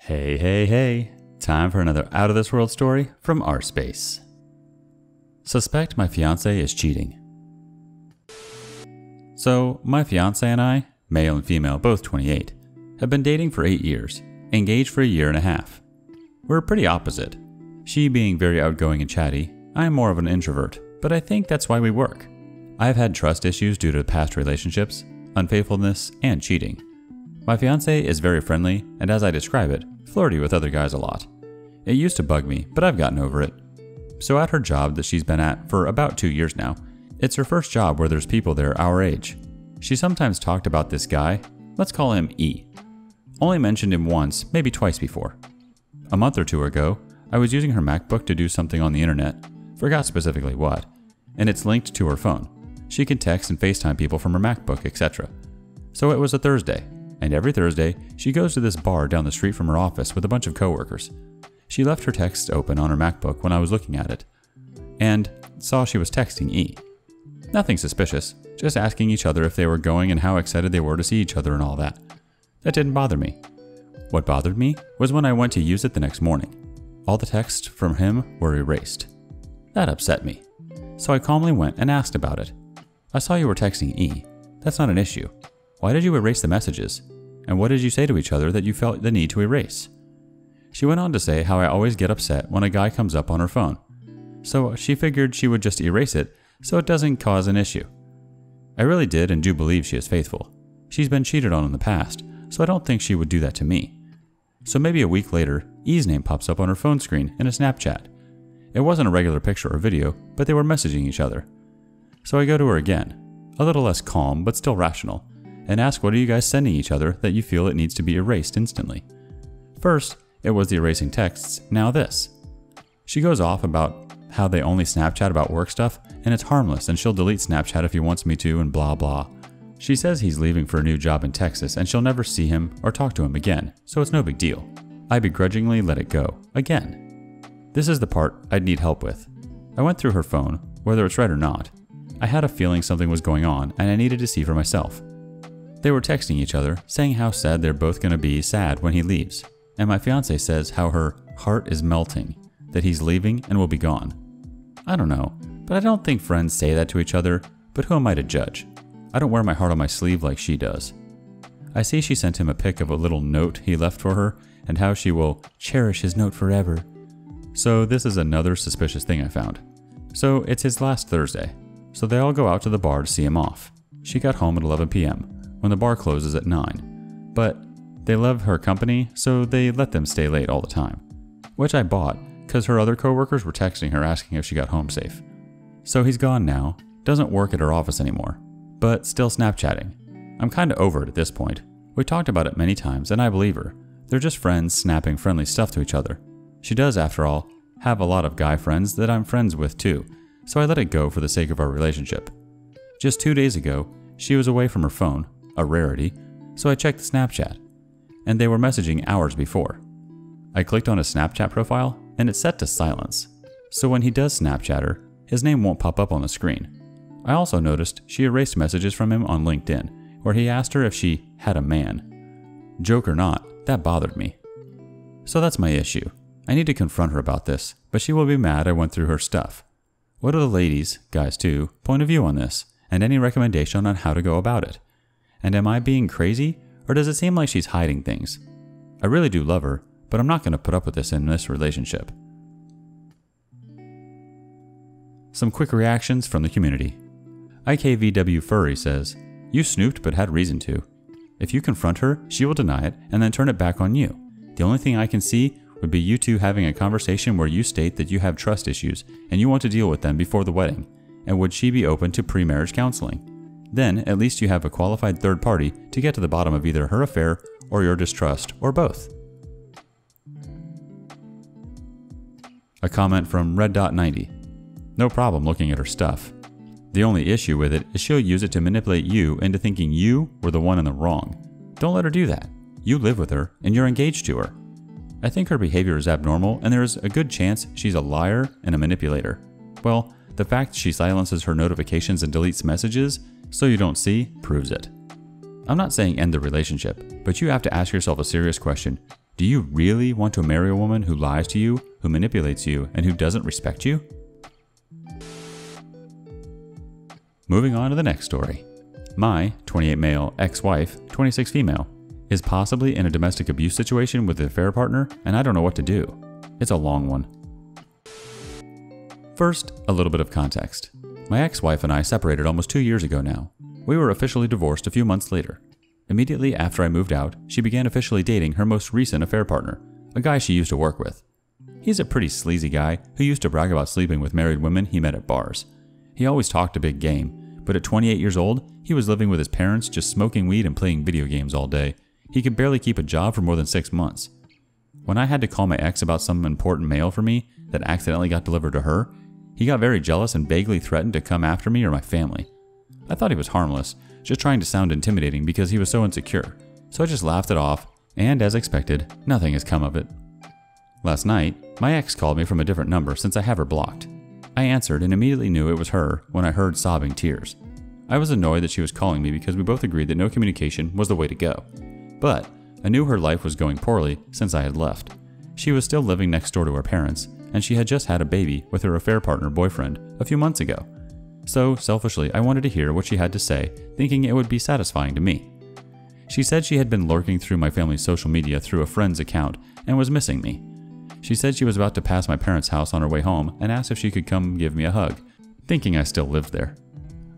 Hey, hey, hey. Time for another out of this world story from rSpace. Suspect my fiance is cheating. So, my fiance and I, male and female, both 28, have been dating for 8 years, engaged for a year and a half. We're pretty opposite. She being very outgoing and chatty, I am more of an introvert, but I think that's why we work. I have had trust issues due to past relationships, unfaithfulness, and cheating. My fiance is very friendly, and as I describe it, flirty with other guys a lot. It used to bug me, but I've gotten over it. So at her job that she's been at for about 2 years now, it's her first job where there's people there our age. She sometimes talked about this guy, let's call him E. Only mentioned him once, maybe twice before. A month or two ago, I was using her MacBook to do something on the internet, forgot specifically what, and it's linked to her phone. She can text and FaceTime people from her MacBook, etc. So it was a Thursday, and every Thursday, she goes to this bar down the street from her office with a bunch of coworkers. She left her text open on her MacBook when I was looking at it, and saw she was texting E. Nothing suspicious, just asking each other if they were going and how excited they were to see each other and all that. That didn't bother me. What bothered me was when I went to use it the next morning. All the texts from him were erased. That upset me. So I calmly went and asked about it. I saw you were texting E. That's not an issue. Why did you erase the messages? And what did you say to each other that you felt the need to erase? She went on to say how I always get upset when a guy comes up on her phone. So she figured she would just erase it so it doesn't cause an issue. I really did and do believe she is faithful. She's been cheated on in the past, so I don't think she would do that to me. So maybe a week later, E's name pops up on her phone screen in a Snapchat. It wasn't a regular picture or video, but they were messaging each other. So I go to her again, a little less calm but still rational, and ask what are you guys sending each other that you feel it needs to be erased instantly. First, it was the erasing texts, now this. She goes off about how they only Snapchat about work stuff and it's harmless and she'll delete Snapchat if he wants me to and blah blah. She says he's leaving for a new job in Texas and she'll never see him or talk to him again, so it's no big deal. I begrudgingly let it go, again. This is the part I'd need help with. I went through her phone, whether it's right or not. I had a feeling something was going on and I needed to see for myself. They were texting each other, saying how sad they're both going to be sad when he leaves. And my fiance says how her heart is melting, that he's leaving and will be gone. I don't know, but I don't think friends say that to each other, but who am I to judge? I don't wear my heart on my sleeve like she does. I see she sent him a pic of a little note he left for her and how she will cherish his note forever. So this is another suspicious thing I found. So it's his last Thursday, so they all go out to the bar to see him off. She got home at 11 p.m. when the bar closes at 9, but they love her company, so they let them stay late all the time, which I bought because her other coworkers were texting her asking if she got home safe. So he's gone now, doesn't work at her office anymore, but still Snapchatting. I'm kinda over it at this point. We talked about it many times and I believe her. They're just friends snapping friendly stuff to each other. She does, after all, have a lot of guy friends that I'm friends with too, so I let it go for the sake of our relationship. Just 2 days ago, she was away from her phone, a rarity, so I checked the Snapchat, and they were messaging hours before. I clicked on his Snapchat profile, and it's set to silence, so when he does Snapchat her, his name won't pop up on the screen. I also noticed she erased messages from him on LinkedIn, where he asked her if she had a man. Joke or not, that bothered me. So that's my issue. I need to confront her about this, but she will be mad I went through her stuff. What are the ladies, guys too, point of view on this, and any recommendation on how to go about it? And am I being crazy, or does it seem like she's hiding things? I really do love her, but I'm not going to put up with this in this relationship. Some quick reactions from the community. IKVW Furry says, "You snooped but had reason to. If you confront her, she will deny it and then turn it back on you. The only thing I can see would be you two having a conversation where you state that you have trust issues and you want to deal with them before the wedding, and would she be open to pre-marriage counseling? Then, at least you have a qualified third party to get to the bottom of either her affair or your distrust, or both." A comment from Red.90. "No problem looking at her stuff. The only issue with it is she'll use it to manipulate you into thinking you were the one in the wrong. Don't let her do that. You live with her and you're engaged to her. I think her behavior is abnormal and there is a good chance she's a liar and a manipulator. Well, the fact she silences her notifications and deletes messages so you don't see proves it. I'm not saying end the relationship, but you have to ask yourself a serious question. Do you really want to marry a woman who lies to you, who manipulates you, and who doesn't respect you? Moving on to the next story. My 28 male ex-wife, 26 female, is possibly in a domestic abuse situation with an affair partner, and I don't know what to do. It's a long one. First, a little bit of context. My ex-wife and I separated almost 2 years ago now. We were officially divorced a few months later. Immediately after I moved out, she began officially dating her most recent affair partner, a guy she used to work with. He's a pretty sleazy guy who used to brag about sleeping with married women he met at bars. He always talked a big game, but at 28 years old, he was living with his parents, just smoking weed and playing video games all day. He could barely keep a job for more than 6 months. When I had to call my ex about some important mail for me that accidentally got delivered to her, he got very jealous and vaguely threatened to come after me or my family. I thought he was harmless, just trying to sound intimidating because he was so insecure, so I just laughed it off, and as expected, nothing has come of it. Last night, my ex called me from a different number since I have her blocked. I answered and immediately knew it was her when I heard sobbing tears. I was annoyed that she was calling me because we both agreed that no communication was the way to go. But I knew her life was going poorly since I had left. She was still living next door to her parents, and she had just had a baby with her affair partner boyfriend a few months ago. So, selfishly, I wanted to hear what she had to say, thinking it would be satisfying to me. She said she had been lurking through my family's social media through a friend's account and was missing me. She said she was about to pass my parents' house on her way home and asked if she could come give me a hug, thinking I still lived there.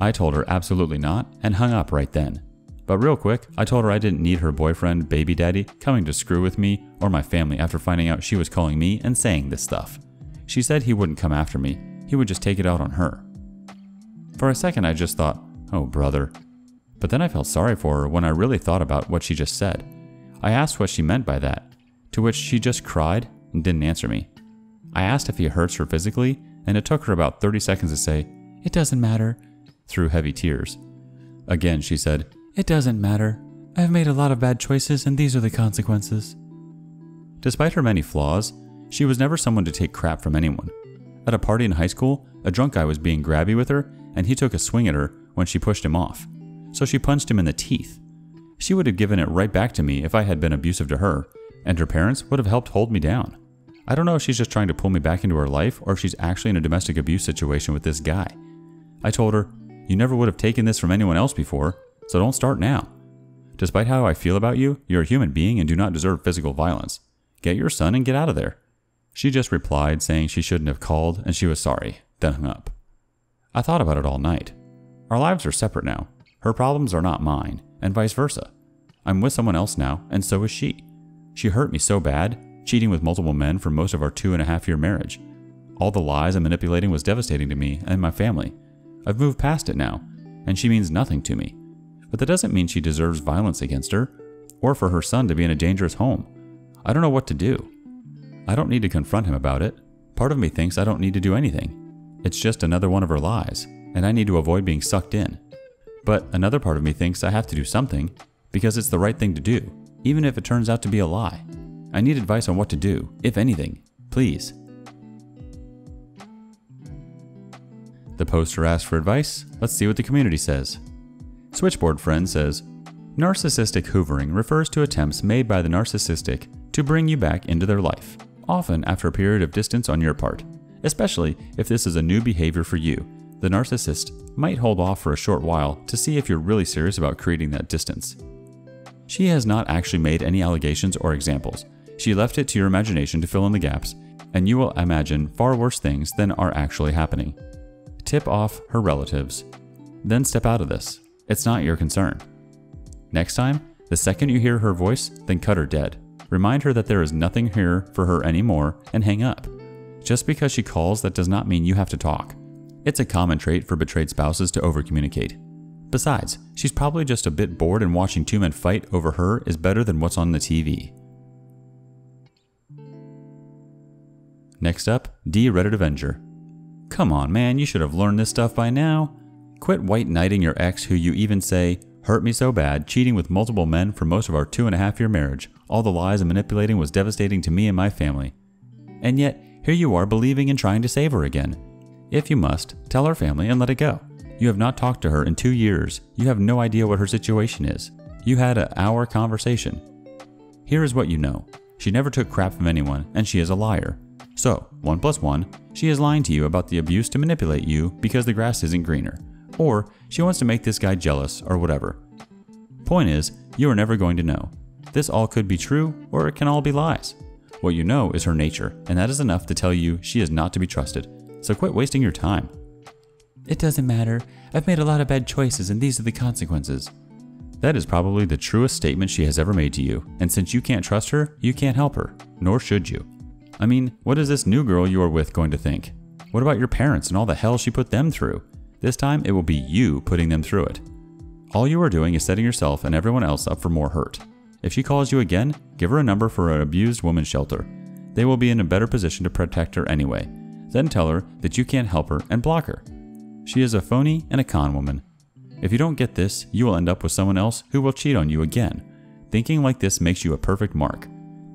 I told her absolutely not and hung up right then. But real quick, I told her I didn't need her boyfriend, baby daddy, coming to screw with me or my family after finding out she was calling me and saying this stuff. She said he wouldn't come after me, he would just take it out on her. For a second I just thought, oh brother. But then I felt sorry for her when I really thought about what she just said. I asked what she meant by that, to which she just cried and didn't answer me. I asked if he hurts her physically, and it took her about 30 seconds to say, "It doesn't matter," through heavy tears. Again she said, "It doesn't matter. I've made a lot of bad choices and these are the consequences." Despite her many flaws, she was never someone to take crap from anyone. At a party in high school, a drunk guy was being grabby with her, and he took a swing at her when she pushed him off. So she punched him in the teeth. She would have given it right back to me if I had been abusive to her, and her parents would have helped hold me down. I don't know if she's just trying to pull me back into her life or if she's actually in a domestic abuse situation with this guy. I told her, "You never would have taken this from anyone else before, so don't start now. Despite how I feel about you, you're a human being and do not deserve physical violence. Get your son and get out of there." She just replied saying she shouldn't have called and she was sorry, then hung up. I thought about it all night. Our lives are separate now. Her problems are not mine, and vice versa. I'm with someone else now, and so is she. She hurt me so bad, cheating with multiple men for most of our 2.5-year marriage. All the lies and manipulating was devastating to me and my family. I've moved past it now, and she means nothing to me. But that doesn't mean she deserves violence against her, or for her son to be in a dangerous home. I don't know what to do. I don't need to confront him about it. Part of me thinks I don't need to do anything. It's just another one of her lies, and I need to avoid being sucked in. But another part of me thinks I have to do something, because it's the right thing to do, even if it turns out to be a lie. I need advice on what to do, if anything, please. The poster asked for advice. Let's see what the community says. Switchboard Friend says, narcissistic hoovering refers to attempts made by the narcissistic to bring you back into their life, often after a period of distance on your part. Especially if this is a new behavior for you, the narcissist might hold off for a short while to see if you're really serious about creating that distance. She has not actually made any allegations or examples. She left it to your imagination to fill in the gaps, and you will imagine far worse things than are actually happening. Tip off her relatives. Then step out of this. It's not your concern. Next time, the second you hear her voice, then cut her dead. Remind her that there is nothing here for her anymore and hang up. Just because she calls, that does not mean you have to talk. It's a common trait for betrayed spouses to overcommunicate. Besides, she's probably just a bit bored and watching two men fight over her is better than what's on the TV. Next up, D Reddit Avenger. Come on man, you should have learned this stuff by now. Quit white knighting your ex who you even say, hurt me so bad, cheating with multiple men for most of our 2.5-year marriage. All the lies and manipulating was devastating to me and my family. And yet, here you are believing and trying to save her again. If you must, tell her family and let it go. You have not talked to her in 2 years. You have no idea what her situation is. You had an hour conversation. Here is what you know. She never took crap from anyone, and she is a liar. So, 1 + 1, she is lying to you about the abuse to manipulate you because the grass isn't greener. Or she wants to make this guy jealous or whatever. Point is, you are never going to know. This all could be true, or it can all be lies. What you know is her nature, and that is enough to tell you she is not to be trusted. So quit wasting your time. It doesn't matter. I've made a lot of bad choices and these are the consequences. That is probably the truest statement she has ever made to you, and since you can't trust her, you can't help her, nor should you. I mean, what is this new girl you are with going to think? What about your parents and all the hell she put them through? This time it will be you putting them through it. All you are doing is setting yourself and everyone else up for more hurt. If she calls you again, give her a number for an abused woman's shelter. They will be in a better position to protect her anyway. Then tell her that you can't help her and block her. She is a phony and a con woman. If you don't get this, you will end up with someone else who will cheat on you again. Thinking like this makes you a perfect mark.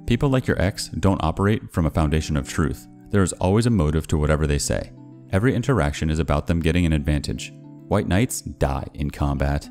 People like your ex don't operate from a foundation of truth. There is always a motive to whatever they say. Every interaction is about them getting an advantage. White knights die in combat.